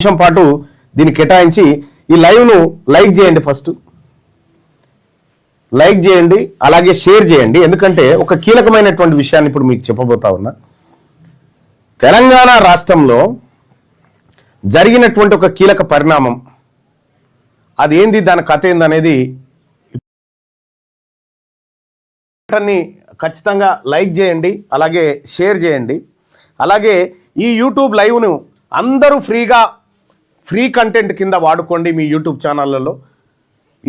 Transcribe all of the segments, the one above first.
నిమిషం పాటు దీన్ని కేటాయించి ఈ లైవ్ను లైక్ చేయండి. ఫస్ట్ లైక్ చేయండి, అలాగే షేర్ చేయండి. ఎందుకంటే ఒక కీలకమైనటువంటి విషయాన్ని ఇప్పుడు మీకు చెప్పబోతా ఉన్నా. తెలంగాణ రాష్ట్రంలో జరిగినటువంటి ఒక కీలక పరిణామం అదేంది, దాని కథ ఏందనేది ఖచ్చితంగా లైక్ చేయండి, అలాగే షేర్ చేయండి. అలాగే ఈ యూట్యూబ్ లైవ్ను అందరూ ఫ్రీ కంటెంట్ కింద వాడుకోండి మీ యూట్యూబ్ ఛానళ్ళలో.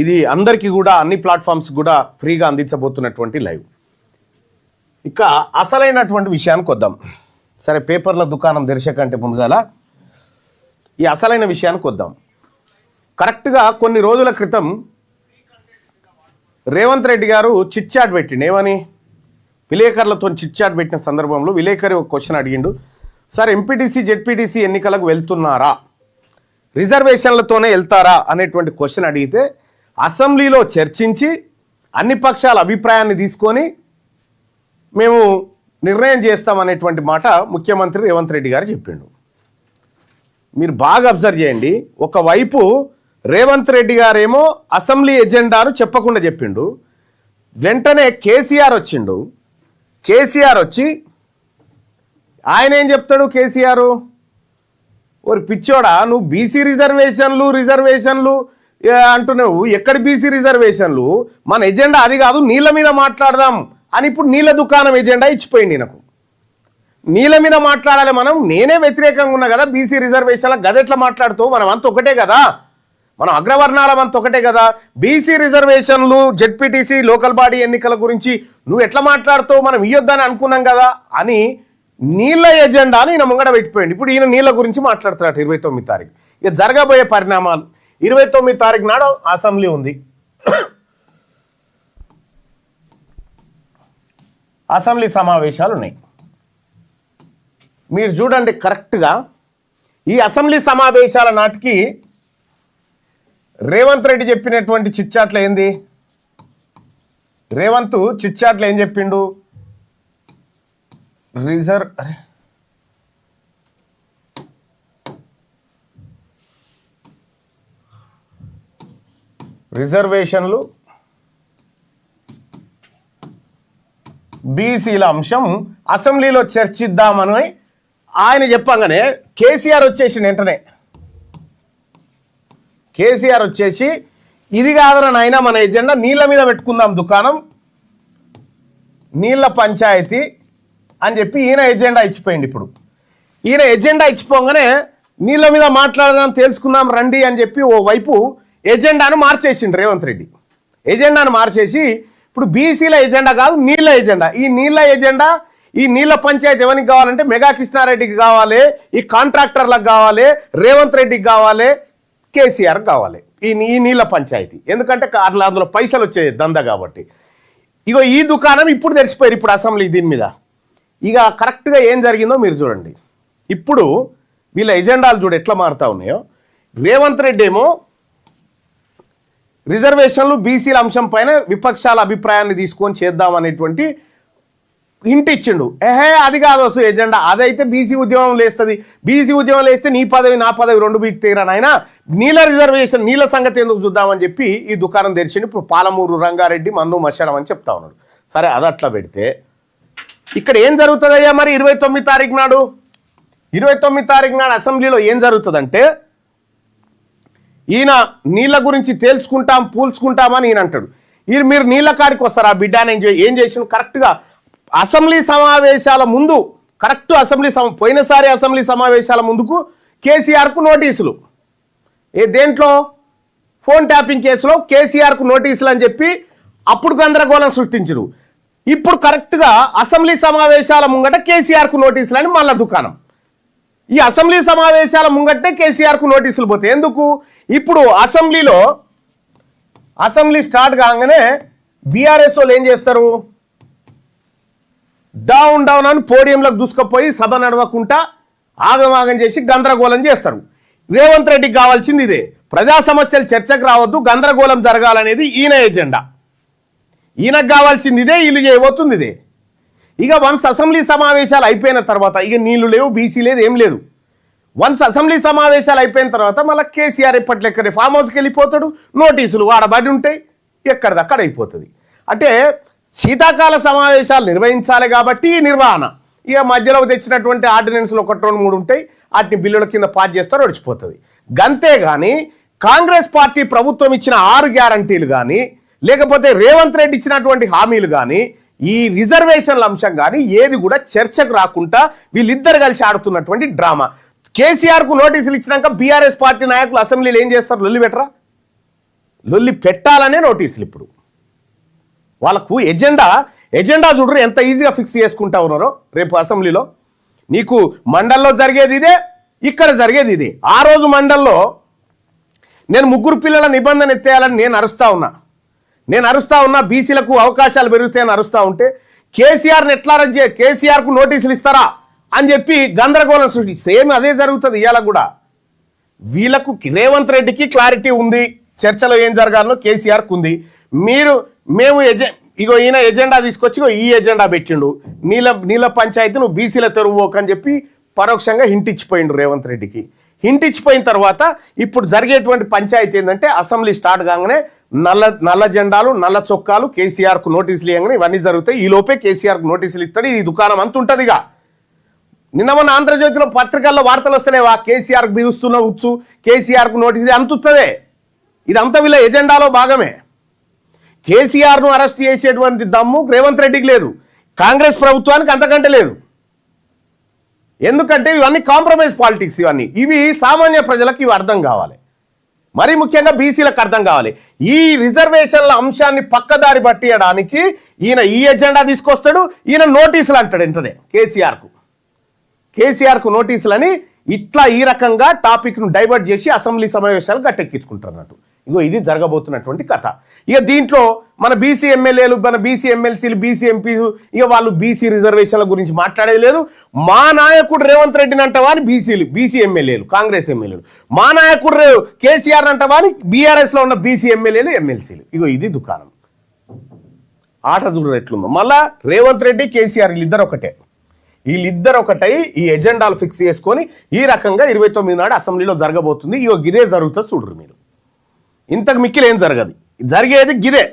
ఇది అందరికీ కూడా అన్ని ప్లాట్ఫామ్స్ కూడా ఫ్రీగా అందించబోతున్నటువంటి లైవ్. ఇక అసలైనటువంటి విషయానికి వద్దాం. సరే, పేపర్ల దుకాణం తెరిచేకంటే ముందుగాల ఈ అసలైన విషయానికి వద్దాం. కరెక్ట్గా కొన్ని రోజుల క్రితం రేవంత్ రెడ్డి గారు చిట్ చాట్ పెట్టిండు. ఏమని? విలేకరులతో చిట్ చాట్ పెట్టిన సందర్భంలో విలేకరి ఒక క్వశ్చన్ అడిగిండు. సార్, ఎంపీటీసీ జెడ్పీటీసీ ఎన్నికలకు వెళ్తున్నారా, రిజర్వేషన్లతోనే వెళ్తారా అనేటువంటి క్వశ్చన్ అడిగితే అసెంబ్లీలో చర్చించి అన్ని పక్షాల అభిప్రాయాన్ని తీసుకొని మేము నిర్ణయం చేస్తామనేటువంటి మాట ముఖ్యమంత్రి రేవంత్ రెడ్డి గారు చెప్పిండు. మీరు బాగా అబ్జర్వ్ చేయండి. ఒకవైపు రేవంత్ రెడ్డి గారేమో అసెంబ్లీ ఎజెండాను చెప్పకుండా చెప్పిండు. వెంటనే కేసీఆర్ వచ్చిండు. కేసీఆర్ వచ్చి ఆయన ఏం చెప్తాడు? కేసీఆర్, ఓరి పిచ్చోడా, నువ్వు బీసీ రిజర్వేషన్లు అంటున్నావు. ఎక్కడ బీసీ రిజర్వేషన్లు? మన ఎజెండా అది కాదు, నీళ్ళ మీద మాట్లాడదాం అని ఇప్పుడు నీళ్ళ దుకాణం ఎజెండా ఇచ్చిపోయింది నాకు. నీళ్ళ మీద మాట్లాడాలి మనం. నేనే వ్యతిరేకంగా ఉన్నా కదా బీసీ రిజర్వేషన్ల. గదెట్లా మాట్లాడుతావు? మనం అంత ఒకటే కదా, మనం అగ్రవర్ణాలం అంత ఒకటే కదా. బీసీ రిజర్వేషన్లు, జెడ్పీటీసీ, లోకల్ బాడీ ఎన్నికల గురించి నువ్వు ఎట్లా మాట్లాడుతావు? మనం ఇయ్యొద్దని అనుకున్నాం కదా అని నీళ్ళ ఎజెండాను ఈయన ముంగడ పెట్టిపోయింది. ఇప్పుడు ఈయన నీళ్ళ గురించి మాట్లాడుతున్నాడు. 29 తారీఖు ఇక జరగబోయే పరిణామాలు. 29 తారీఖు నాడు అసెంబ్లీ ఉంది. అసెంబ్లీ సమావేశాలు ఉన్నాయి. మీరు చూడండి కరెక్ట్గా ఈ అసెంబ్లీ సమావేశాల నాటికి రేవంత్ రెడ్డి చెప్పినటువంటి చిట్చాట్లు ఏంది? రేవంత్ చిట్చాట్లు ఏం చెప్పిండు? రిజర్వేషన్లు, బీసీల అంశం అసెంబ్లీలో చర్చిద్దామని ఆయన చెప్పంగానే కేసీఆర్ వచ్చేసి వెంటనే కేసీఆర్ వచ్చేసి ఇది కాదన నాయన, మన ఎజెండా నీళ్ళ మీద పెట్టుకుందాం దుకాణం, నీళ్ళ పంచాయతీ అని చెప్పి ఈయన ఎజెండా ఇచ్చిపోయింది. ఇప్పుడు ఈయన ఎజెండా ఇచ్చిపోగానే నీళ్ళ మీద మాట్లాడదాం, తెలుసుకుందాం రండి అని చెప్పి ఓ వైపు ఎజెండాను మార్చేసిండు రేవంత్ రెడ్డి. ఎజెండాను మార్చేసి ఇప్పుడు బీసీల ఎజెండా కాదు, నీళ్ళ ఎజెండా. ఈ నీళ్ళ ఎజెండా, ఈ నీళ్ళ పంచాయతీ ఎవరికి కావాలంటే మెగా కృష్ణారెడ్డికి కావాలి, ఈ కాంట్రాక్టర్లకు కావాలి, రేవంత్ రెడ్డికి కావాలి, కేసీఆర్కి కావాలి ఈ నీళ్ళ పంచాయతీ. ఎందుకంటే అందులో పైసలు వచ్చే దందా కాబట్టి. ఇగో ఈ దుకాణం ఇప్పుడు తెరిచిపోయారు ఇప్పుడు అసెంబ్లీ దీని మీద. ఇక కరెక్ట్గా ఏం జరిగిందో మీరు చూడండి. ఇప్పుడు వీళ్ళ ఎజెండాలు చూడు ఎట్లా మారుతా ఉన్నాయో. రేవంత్ రెడ్డి ఏమో రిజర్వేషన్లు, బీసీల అంశం పైన విపక్షాల అభిప్రాయాన్ని తీసుకొని చేద్దామనేటువంటి హింట్ ఇచ్చిండు. అది కాదు అసలు ఎజెండా, అదైతే బీసీ ఉద్యమం లేస్తుంది. బీసీ ఉద్యమం లేస్తే నీ పదవి నా పదవి రెండు బీక్ తీరాను ఆయన. నీళ్ళ రిజర్వేషన్, నీళ్ళ సంగతి ఎందుకు చూద్దామని చెప్పి ఈ దుకాణం తెరిచిండు. ఇప్పుడు పాలమూరు రంగారెడ్డి, మన్ను మషడం అని చెప్తా ఉన్నాడు. సరే, అది అట్లా పెడితే ఇక్కడ ఏం జరుగుతుందయ్యా మరి 29 తారీఖు నాడు? 29 తారీఖు నాడు అసెంబ్లీలో ఏం జరుగుతుందంటే, ఈయన నీళ్ళ గురించి తేల్చుకుంటాం, పూల్చుకుంటామని ఈయన అంటాడు. మీరు నీళ్ళ కాడికి వస్తారు. ఆ బిడ్డ ఏం చేసిన కరెక్ట్గా అసెంబ్లీ సమావేశాల ముందు, కరెక్ట్ పోయినసారి అసెంబ్లీ సమావేశాల ముందుకు కేసీఆర్కు నోటీసులు. దేంట్లో? ఫోన్ ట్యాపింగ్ కేసులో కేసీఆర్కు నోటీసులు అని చెప్పి అప్పుడు గందరగోళం సృష్టించరు. ఇప్పుడు కరెక్ట్గా అసెంబ్లీ సమావేశాల ముంగట కేసీఆర్కు నోటీసులు అని మళ్ళా దుకాణం. ఈ అసెంబ్లీ సమావేశాల ముంగటే కేసీఆర్కు నోటీసులు పోతాయి. ఎందుకు? ఇప్పుడు అసెంబ్లీ స్టార్ట్ కాగానే బీఆర్ఎస్ వాళ్ళు ఏం చేస్తారు? డౌన్ అని పోడియంలోకి దూసుకుపోయి సభ నడవకుండా ఆగమాగం చేసి గందరగోళం చేస్తారు. రేవంత్ రెడ్డికి కావాల్సింది ఇదే. ప్రజా సమస్యలు చర్చకు రావద్దు, గందరగోళం జరగాలనేది ఈయన ఎజెండా. ఈయనకు కావాల్సింది ఇదే, వీళ్ళు చేయబోతుంది ఇదే. ఇక వన్స్ అసెంబ్లీ సమావేశాలు అయిపోయిన తర్వాత ఇక నీళ్లు లేవు, బీసీ లేదు, ఏం లేదు. వన్స్ అసెంబ్లీ సమావేశాలు అయిపోయిన తర్వాత మళ్ళీ కేసీఆర్ ఎప్పటి లెక్కనే ఫామ్ హౌస్కి వెళ్ళిపోతాడు, నోటీసులు వాడబడి ఉంటాయి, ఎక్కడిదక్కడ అయిపోతుంది. అంటే శీతాకాల సమావేశాలు నిర్వహించాలి కాబట్టి నిర్వహణ, ఇక మధ్యలో తెచ్చినటువంటి ఆర్డినెన్స్లు 1, 2, 3 ఉంటాయి, వాటిని బిల్లుల కింద పాస్ చేస్తారు, నడిచిపోతుంది. గంతే కానీ కాంగ్రెస్ పార్టీ ప్రభుత్వం ఇచ్చిన 6 గ్యారంటీలు కానీ లేకపోతే రేవంత్ రెడ్డి ఇచ్చినటువంటి హామీలు కానీ ఈ రిజర్వేషన్ల అంశం కానీ ఏది కూడా చర్చకు రాకుండా వీళ్ళిద్దరు కలిసి ఆడుతున్నటువంటి డ్రామా. కేసీఆర్కు నోటీసులు ఇచ్చినాక బీఆర్ఎస్ పార్టీ నాయకులు అసెంబ్లీలో ఏం చేస్తారు? లొల్లి పెట్టరా? లొల్లి పెట్టాలనే నోటీసులు. ఇప్పుడు వాళ్ళకు ఎజెండా చూడరు ఎంత ఈజీగా ఫిక్స్ చేసుకుంటా ఉన్నారో. రేపు అసెంబ్లీలో నీకు మండల్లో జరిగేది ఇదే, ఇక్కడ జరిగేది ఇదే. ఆ రోజు మండల్లో నేను 3 పిల్లల నిబంధన ఎత్తేయాలని నేను అరుస్తా ఉన్నా, బీసీలకు అవకాశాలు పెరుగుతాయని అరుస్తూ ఉంటే కేసీఆర్ని ఎట్లా కేసీఆర్కు నోటీసులు ఇస్తారా అని చెప్పి గందరగోళం సృష్టిస్తే ఏమి అదే జరుగుతుంది ఇవాళ కూడా. వీళ్ళకు రేవంత్ రెడ్డికి క్లారిటీ ఉంది, చర్చలో ఏం జరగాలో కేసీఆర్కు ఉంది. మేము ఇగో ఈయన ఎజెండా తీసుకొచ్చి ఈ ఎజెండా పెట్టిండు, నీళ్ళ పంచాయతీ నువ్వు బీసీల తెరువుకోకని చెప్పి పరోక్షంగా హింట్ ఇచ్చిపోయిండు రేవంత్ రెడ్డికి. హింట్ ఇచ్చిపోయిన తర్వాత ఇప్పుడు జరిగేటువంటి పంచాయతీ ఏంటంటే అసెంబ్లీ స్టార్ట్ కాగానే నల్ల జెండాలు, నల్ల చొక్కాలు, కేసీఆర్కు నోటీసులు ఇవ్వగానే ఇవన్నీ జరుగుతాయి. ఈ లోపే కేసీఆర్కు నోటీసులు ఇస్తాడు, ఈ దుకాణం అంత ఉంటుందిగా. నిన్న మొన్న ఆంధ్రజ్యోతిలో పత్రికల్లో వార్తలు వస్తలేవా? కేసీఆర్కు బిగుస్తున్న ఉచ్చు, కేసీఆర్కు నోటీసు అంత వస్తుంది. ఇదంతా వీళ్ళ ఎజెండాలో భాగమే. కేసీఆర్ను అరెస్ట్ చేసేటువంటి దమ్ము రేవంత్ రెడ్డికి లేదు, కాంగ్రెస్ ప్రభుత్వానికి అంతకంటే లేదు. ఎందుకంటే ఇవన్నీ కాంప్రమైజ్ పాలిటిక్స్, ఇవి సామాన్య ప్రజలకు ఇవి అర్థం కావాలి, మరీ ముఖ్యంగా బీసీలకు అర్థం కావాలి. ఈ రిజర్వేషన్ల అంశాన్ని పక్కదారి పట్టియడానికి ఈయన ఈ ఎజెండా తీసుకొస్తాడు, ఈయన నోటీసులు అంటాడు వెంటనే కేసీఆర్కు నోటీసులని. ఇట్లా ఈ రకంగా టాపిక్ను డైవర్ట్ చేసి అసెంబ్లీ సమావేశాలు గట్టెక్కించుకుంటున్నట్టు. ఇగో ఇది జరగబోతున్నటువంటి కథ. ఇక దీంట్లో మన బీసీ ఎమ్మెల్యేలు, మన బీసీ ఎమ్మెల్సీలు, బీసీ ఎంపీలు ఇక వాళ్ళు బీసీ రిజర్వేషన్ల గురించి మాట్లాడేది లేదు. మా నాయకుడు రేవంత్ రెడ్డిని అంటవా అని బీసీ ఎమ్మెల్యేలు, కాంగ్రెస్ ఎమ్మెల్యేలు, మా నాయకుడు కేసీఆర్ అంటవా అని బీఆర్ఎస్లో ఉన్న బీసీ ఎమ్మెల్యేలు, ఎమ్మెల్సీలు. ఇగో ఇది దుకాణం. ఆట చూడరు ఎట్లుందో. మళ్ళా రేవంత్ రెడ్డి, కేసీఆర్ వీళ్ళిద్దరు ఒకటై ఈ ఎజెండాలు ఫిక్స్ చేసుకొని ఈ రకంగా 29 నాడు అసెంబ్లీలో జరగబోతుంది. ఇగో గిదే జరుగుతుంది చూడరు మీరు. ఇంతకు మిక్కిలు ఏం జరగదు, జరిగేది గిదే.